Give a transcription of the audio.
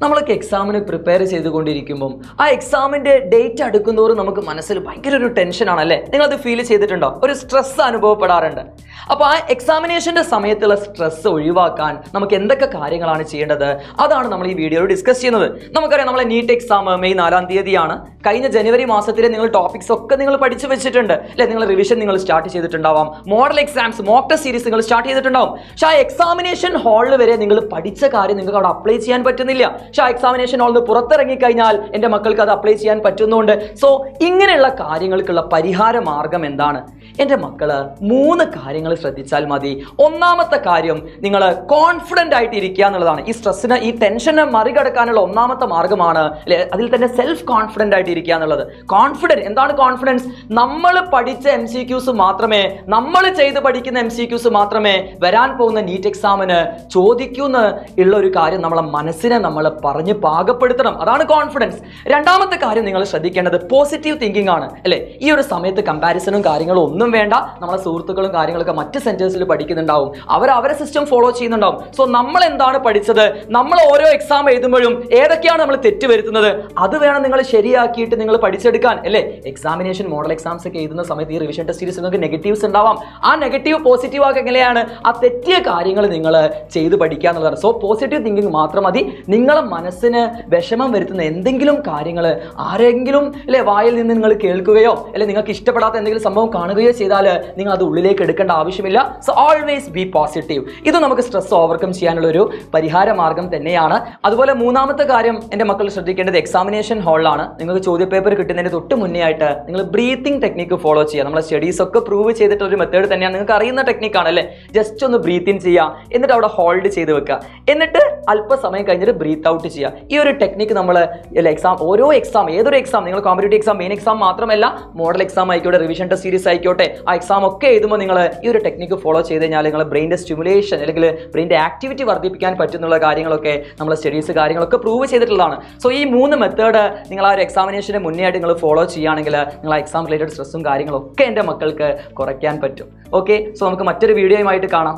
നമ്മളൊക്കെ എക്സാമിന് പ്രിപ്പയർ ചെയ്തുകൊണ്ടിരിക്കുമ്പം ആ എക്സാമിന്റെ ഡേറ്റ് അടുക്കുന്നതോറും നമുക്ക് മനസ്സിൽ ഭയങ്കര ഒരു ടെൻഷനാണ് അല്ലേ? നിങ്ങളത് ഫീൽ ചെയ്തിട്ടുണ്ടോ? ഒരു സ്ട്രെസ് അനുഭവപ്പെടാറുണ്ട്. അപ്പോൾ ആ എക്സാമിനേഷന്റെ സമയത്തുള്ള സ്ട്രെസ് ഒഴിവാക്കാൻ നമുക്ക് എന്തൊക്കെ കാര്യങ്ങളാണ് ചെയ്യേണ്ടത്? അതാണ് നമ്മൾ ഈ വീഡിയോയിൽ ഡിസ്കസ് ചെയ്യുന്നത്. നമുക്കറിയാം, നമ്മളെ നീറ്റ് എക്സാം മെയ് 4-ാം തീയതിയാണ്. കഴിഞ്ഞ ജനുവരി മാസത്തിലെ നിങ്ങൾ ടോപ്പിക്സ് ഒക്കെ നിങ്ങൾ പഠിച്ചു വെച്ചിട്ടുണ്ട് അല്ലെ? നിങ്ങൾ റിവിഷൻ നിങ്ങൾ സ്റ്റാർട്ട് ചെയ്തിട്ടുണ്ടാവാം. Model exams, mock test series നിങ്ങൾ സ്റ്റാർട്ട് ചെയ്തിട്ടുണ്ടാവും. പക്ഷെ ആ എക്സാമിനേഷൻ ഹാളിൽ വരെ നിങ്ങൾ പഠിച്ച കാര്യം നിങ്ങൾക്ക് അവിടെ അപ്ലൈ ചെയ്യാൻ പറ്റുന്നില്ല. പക്ഷെ ആ എക്സാമിനേഷൻ ഹാളിൽ നിന്ന് പുറത്തിറങ്ങി കഴിഞ്ഞാൽ എൻ്റെ മക്കൾക്ക് അത് അപ്ലൈ ചെയ്യാൻ പറ്റുന്നുണ്ട്. സോ ഇങ്ങനെയുള്ള കാര്യങ്ങൾക്കുള്ള പരിഹാര മാർഗം എന്താണ്? എൻ്റെ മക്കള് 3 കാര്യങ്ങൾ ശ്രദ്ധിച്ചാൽ മതി. ഒന്നാമത്തെ കാര്യം, നിങ്ങൾ കോൺഫിഡൻ്റ് ആയിട്ട് ഇരിക്കുക എന്നുള്ളതാണ്. ഈ സ്ട്രെസ്സിനെ, ഈ ടെൻഷനെ മറികടക്കാനുള്ള ഒന്നാമത്തെ മാർഗമാണ് അല്ലെ? അതിൽ തന്നെ സെൽഫ് കോൺഫിഡൻ്റ് ആയിട്ട് ഇരിക്കുക എന്നുള്ളത്. കോൺഫിഡൻസ് എന്താണ്? കോൺഫിഡൻസ് നമ്മൾ പഠിച്ച MCQs മാത്രമേ, നമ്മൾ ചെയ്ത് പഠിക്കുന്ന MCQs മാത്രമേ വരാൻ പോകുന്ന നീറ്റ് എക്സാമിന് ചോദിക്കുന്ന ഉള്ള ഒരു കാര്യം നമ്മളെ മനസ്സിനെ നമ്മൾ പറഞ്ഞ് പാകപ്പെടുത്തണം. അതാണ് കോൺഫിഡൻസ്. രണ്ടാമത്തെ കാര്യം നിങ്ങൾ ശ്രദ്ധിക്കേണ്ടത് പോസിറ്റീവ് തിങ്കിങ് ആണ് അല്ലെ? ഈ ഒരു സമയത്ത് കമ്പാരിസണും കാര്യങ്ങളും ഒന്നും വേണ്ട. നമ്മളെ സുഹൃത്തുക്കളും കാര്യങ്ങളൊക്കെ മറ്റ് സെന്റേഴ്സിൽ പഠിക്കുന്നുണ്ടാവും, അവരെ സിസ്റ്റം ഫോളോ ചെയ്യുന്നുണ്ടാവും. സോ നമ്മൾ എന്താണ് പഠിച്ചത്, നമ്മൾ ഓരോ എക്സാം എഴുതുമ്പോഴും ഏതൊക്കെയാണ് നമ്മൾ തെറ്റ് വരുത്തുന്നത്, അത് വേണം നിങ്ങൾ ശരിയാക്കിയിട്ട് നിങ്ങൾ പഠിച്ചെടുക്കാൻ അല്ലേ? എക്സാമിനേഷൻ, മോഡൽ എക്സാംസ് ഒക്കെ എഴുതുന്ന സമയത്ത് ഈ റിവിഷൻ ടെസ്റ്റ് സീരീസ് നിങ്ങൾക്ക് നെഗറ്റീവ്സ് ഉണ്ടാവാം. ആ നെഗറ്റീവ് പോസിറ്റീവ് ആക്കുക എങ്ങനെയാണ്? ആ തെറ്റിയ കാര്യങ്ങൾ നിങ്ങൾ ചെയ്ത് പഠിക്കുക എന്നുള്ളതാണ്. സോ പോസിറ്റീവ് തിങ്കിങ് മാത്രം മതി. നിങ്ങളെ മനസ്സിന് വിഷമം വരുത്തുന്ന എന്തെങ്കിലും കാര്യങ്ങൾ ആരെങ്കിലും അല്ലെ വായിൽ നിന്ന് നിങ്ങൾ കേൾക്കുകയോ അല്ലെ നിങ്ങൾക്ക് ഇഷ്ടപ്പെടാത്ത എന്തെങ്കിലും സംഭവം കാണുകയോ ചെയ്താൽ നിങ്ങൾ അത് ഉള്ളിലേക്ക് എടുക്കേണ്ട ആവശ്യമില്ല. So always be positive. ഇത് നമുക്ക് സ്ട്രെസ് ഓവർകം ചെയ്യാനുള്ള ഒരു പരിഹാര മാർഗം തന്നെയാണ്. അതുപോലെ മൂന്നാമത്തെ കാര്യം എൻ്റെ മക്കൾ ശ്രദ്ധിക്കേണ്ടത് എക്സാമിനേഷൻ ഹാളിലാണ്. നിങ്ങൾക്ക് ചോദ്യപേപ്പർ കിട്ടുന്നതിന് തൊട്ട് മുന്നേ ആയിട്ട് നിങ്ങൾ ബ്രീത്തിങ് ടെക്നിക്ക് ഫോളോ ചെയ്യുക. നമ്മളെ സ്റ്റഡീസ് ഒക്കെ പ്രൂവ് ചെയ്തിട്ടുള്ള ഒരു മെത്തേഡ് തന്നെയാണ്. നിങ്ങൾക്ക് അറിയുന്ന ടെക്നിക്കാണ് അല്ലേ? ജസ്റ്റ് ഒന്ന് ബ്രീത്ത് ഇൻ ചെയ്യുക, എന്നിട്ട് അവിടെ ഹോൾഡ് ചെയ്ത് വെക്കുക, എന്നിട്ട് അല്പസമയം കഴിഞ്ഞിട്ട് ബ്രീത്ത് ഔട്ട് ചെയ്യുക. ഈ ഒരു ടെക്നിക്ക് നമ്മൾ ഓരോ എക്സാം, ഏതൊരു എക്സാം, നിങ്ങൾ കോമ്പറ്റേറ്റീവ് എക്സാം, മെയിൻ എക്സാം മാത്രമല്ല മോഡൽ എക്സാം ആയിക്കോട്ടെ, റിവിഷൻ ടെസ്റ്റ് സീരീസ് ആയിക്കോട്ടെ, ആ എക്സാം ഒക്കെ എഴുതുമ്പോൾ നിങ്ങൾ ഈ ഒരു ടെക്നിക്ക് ഫോളോ ചെയ്ത് കഴിഞ്ഞാൽ നിങ്ങൾ ബ്രെയിൻ്റെ സ്റ്റിമുലേഷൻ അല്ലെങ്കിൽ ബ്രെയിൻ്റെ ആക്ടിവിറ്റി വർദ്ധിപ്പിക്കാൻ പറ്റുന്നുള്ള കാര്യങ്ങളൊക്കെ നമ്മൾ സ്റ്റഡീസ് കാര്യങ്ങളൊക്കെ പ്രൂവ് ചെയ്തിട്ടുള്ളതാണ്. സോ ഈ 3 മെത്തേഡ് നിങ്ങൾ ആ ഒരു എക്സാമിനേഷന് മുന്നേ ആയിട്ട് നിങ്ങൾ ഫോളോ ചെയ്യുകയാണെങ്കിൽ നിങ്ങൾ ആ എക്സാം റിലേറ്റഡ് സ്ട്രെസ്സും കാര്യങ്ങളൊക്കെ എൻ്റെ മക്കൾക്ക് കുറയ്ക്കാൻ പറ്റും. ഓക്കെ, സോ നമുക്ക് മറ്റൊരു വീഡിയോയുമായിട്ട് കാണാം.